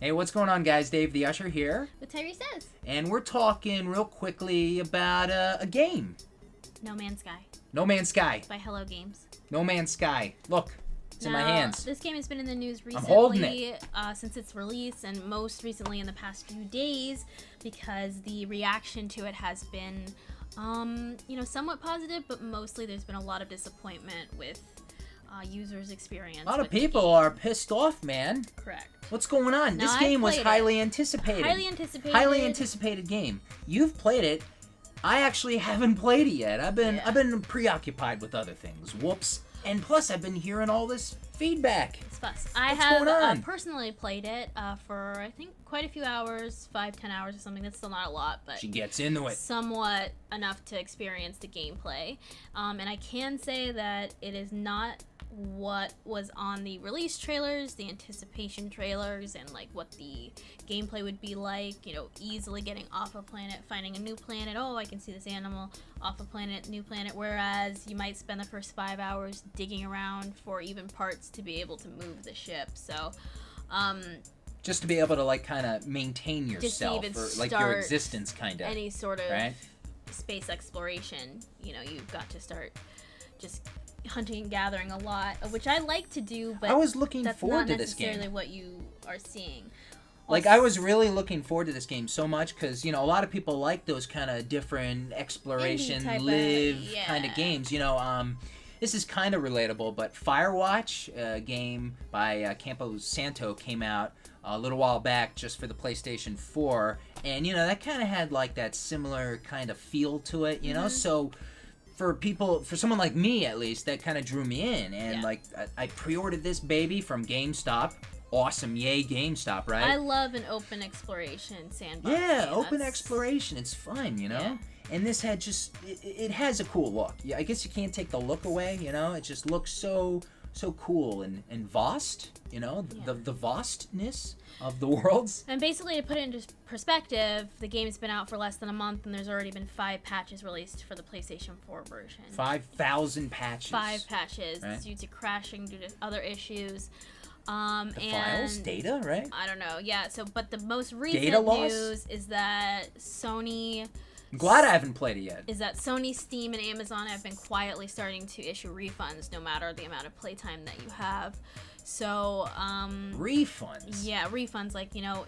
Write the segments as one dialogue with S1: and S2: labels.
S1: Hey, what's going on, guys? Dave the Usher here.
S2: With Tyree Says.
S1: And we're talking real quickly about a game.
S2: No Man's Sky.
S1: No Man's Sky.
S2: By Hello Games.
S1: No Man's Sky. Look, it's in my hands.
S2: This game has been in the news recently.
S1: I'm holding it.
S2: Since its release, and most recently in the past few days, because the reaction to it has been, somewhat positive, but mostly there's been a lot of disappointment with users' experience.
S1: A lot of people are pissed off, man.
S2: Correct.
S1: What's going on?
S2: Now,
S1: this game was highly anticipated. Highly anticipated game. You've played it. I actually haven't played it yet. I've been preoccupied with other things. Whoops. And plus, I've been hearing all this feedback.
S2: It's fuss.
S1: What's going on?
S2: Personally played it for, I think, quite a few hours, 5-10 hours or something. That's still not a lot, but
S1: she gets into it.
S2: Somewhat enough to experience the gameplay. And I can say that it is not what was on the release trailers, the anticipation trailers, and like what the gameplay would be like, easily getting off a planet, finding a new planet. Oh, I can see this animal. Off a planet, new planet. Whereas you might spend the first 5 hours digging around for even parts to be able to move the ship. So
S1: just to be able to kind of maintain yourself or your existence, kind of
S2: any sort of
S1: right?
S2: Space exploration. You've got to start just hunting and gathering a lot, which I like to do, but
S1: I was looking forward to
S2: that's
S1: this
S2: not necessarily
S1: game.
S2: what you are seeing.
S1: I was really looking forward to this game so much because, a lot of people like those kind of different exploration, kind of games. This is kind of relatable, but Firewatch, a game by Campo Santo, came out a little while back just for the PlayStation 4, and, that kind of had, that similar kind of feel to it, so for someone like me, at least, that kind of drew me in, and, I pre-ordered this baby from GameStop. Awesome, yay GameStop, right?
S2: I love an open exploration sandbox.
S1: Yeah, open exploration. It's fun, Yeah. And this had it has a cool look. Yeah, I guess you can't take the look away, It just looks so cool and vast, the vastness of the worlds.
S2: And basically, to put it into perspective, the game's been out for less than a month, and there's already been 5 patches released for the PlayStation 4 version.
S1: 5,000 patches.
S2: 5 patches, right? Due to crashing, due to other issues.
S1: Files? Data, right?
S2: I don't know, yeah. But the most recent news is that Sony...
S1: I'm glad I haven't played it yet.
S2: Is that Sony, Steam, and Amazon have been quietly starting to issue refunds no matter the amount of playtime that you have. So,
S1: refunds?
S2: Yeah, refunds.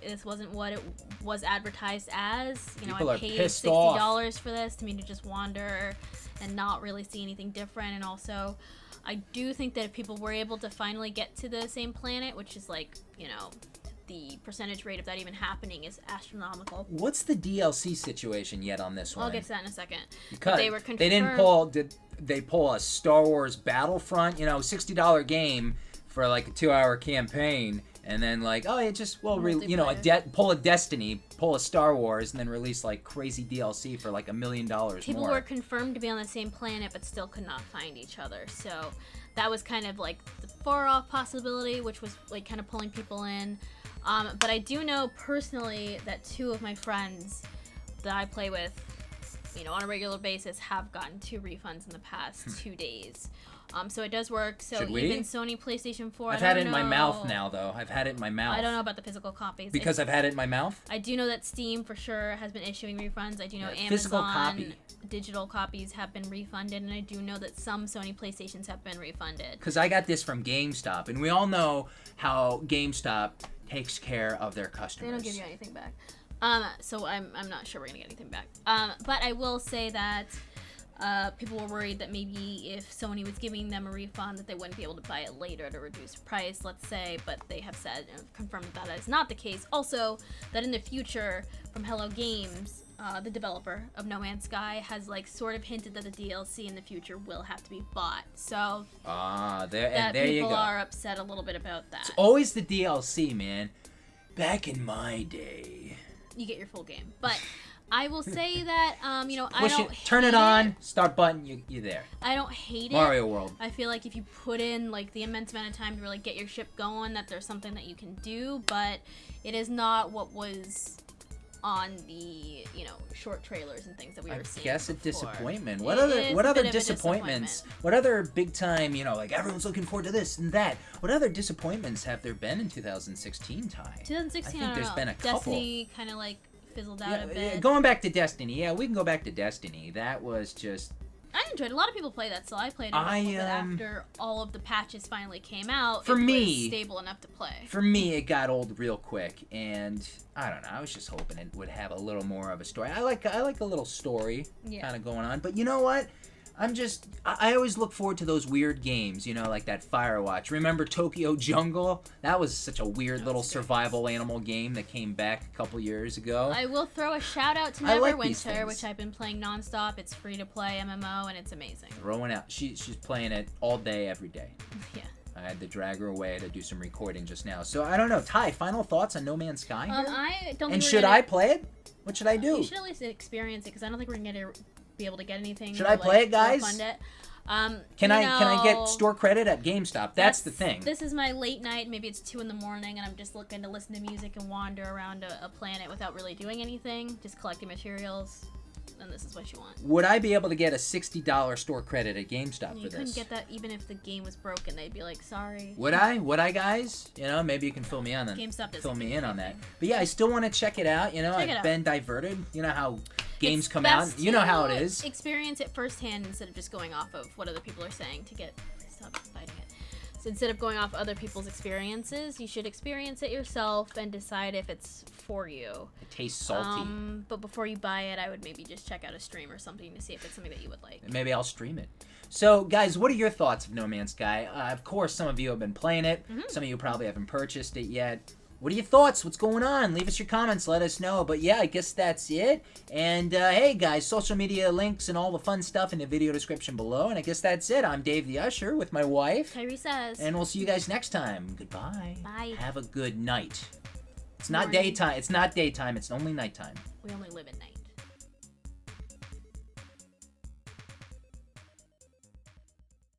S2: This wasn't what it was advertised as.
S1: People
S2: I paid $60 for this to just wander and not really see anything different. And also, I do think that if people were able to finally get to the same planet, which is the percentage rate of that even happening is astronomical.
S1: What's the DLC situation yet on this one?
S2: I'll get to that in a second.
S1: Because
S2: they were confirmed.
S1: Did they pull a Star Wars Battlefront, $60 game for a 2-hour campaign, and then pull a Destiny, pull a Star Wars, and then release crazy DLC for $1 million more.
S2: People were confirmed to be on the same planet, but still could not find each other. So that was kind of the far off possibility, which was kind of pulling people in. But I do know personally that 2 of my friends that I play with, on a regular basis, have gotten 2 refunds in the past 2 days. So it does work. So even Sony PlayStation 4,
S1: I've had it in my mouth now, though. I've had it in my mouth.
S2: I don't know about the physical copies.
S1: Because I've had it in my mouth?
S2: I do know that Steam, for sure, has been issuing refunds. I do know
S1: physical
S2: Amazon
S1: copy.
S2: Digital copies have been refunded, and I do know that some Sony PlayStations have been refunded.
S1: Because I got this from GameStop, and we all know how GameStop takes care of their customers.
S2: They don't give you anything back. So I'm not sure we're gonna get anything back. But I will say that people were worried that maybe if Sony was giving them a refund that they wouldn't be able to buy it later at a reduced price, let's say, but they have said and confirmed that is not the case. Also, that in the future, from Hello Games, the developer of No Man's Sky, has sort of hinted that the DLC in the future will have to be bought. So there you go. People are upset a little bit about that.
S1: It's always the DLC, man. Back in my day,
S2: you get your full game, but I will say that
S1: turn it on, start button, you're there.
S2: I don't hate
S1: Mario World.
S2: I feel like if you put in the immense amount of time to really get your ship going, that there's something that you can do, but it is not what was on the short trailers and things that we were seeing.
S1: I guess
S2: before.
S1: a disappointment. What other disappointments? What other big time, like everyone's looking forward to this and that. What other disappointments have there been in 2016, Ty?
S2: 2016,
S1: I think there's been a couple.
S2: Destiny kind of like fizzled out a bit.
S1: Going back to Destiny, yeah, we can go back to Destiny. That was just...
S2: I enjoyed it. A lot of people play that, so I played it a little bit after all of the patches finally came out.
S1: For me,
S2: was stable enough to play.
S1: For me, it got old real quick, and I don't know. I was just hoping it would have a little more of a story. I like a little story kind of going on, but you know what? I always look forward to those weird games, like that Firewatch. Remember Tokyo Jungle? That was such a weird little survival animal game that came back a couple years ago.
S2: I will throw a shout out to Neverwinter, which I've been playing nonstop. It's free to play MMO, and it's amazing.
S1: Throwing out. She's playing it all day, every day.
S2: Yeah.
S1: I had to drag her away to do some recording just now. So I don't know. Ty, final thoughts on No Man's Sky?
S2: I don't.
S1: And should I play it? What should I do?
S2: You should at least experience it, because I don't think we're gonna be able to get anything.
S1: Should I play it, guys?
S2: Fund it.
S1: Can I get store credit at GameStop? That's the thing.
S2: This is my late night. Maybe it's 2 a.m, and I'm just looking to listen to music and wander around a planet without really doing anything, just collecting materials. And this is what you want.
S1: Would I be able to get a $60 store credit at GameStop for this?
S2: You couldn't get that even if the game was broken. They'd be like, sorry.
S1: Would I? Would I, guys? Maybe you can fill me on that.
S2: GameStop doesn't
S1: fill me in on that. But yeah, I still want to check it out. I've been diverted. You know how games come out. You know how it is.
S2: Experience it firsthand instead of just going off of what other people are saying to get... Stop fighting it. So instead of going off other people's experiences, you should experience it yourself and decide if it's for you.
S1: It tastes salty.
S2: But before you buy it, I would maybe just check out a stream or something to see if it's something that you would like.
S1: Maybe I'll stream it. So, guys, what are your thoughts of No Man's Sky? Of course, some of you have been playing it. Mm-hmm. Some of you probably haven't purchased it yet. What are your thoughts? What's going on? Leave us your comments. Let us know. But yeah, I guess that's it. And hey, guys, social media links and all the fun stuff in the video description below. And I guess that's it. I'm Dave the Usher with my wife.
S2: Tyree says.
S1: And we'll see you guys next time. Goodbye.
S2: Bye.
S1: Have a good night. It's not daytime. It's not daytime. It's only nighttime.
S2: We only live at night.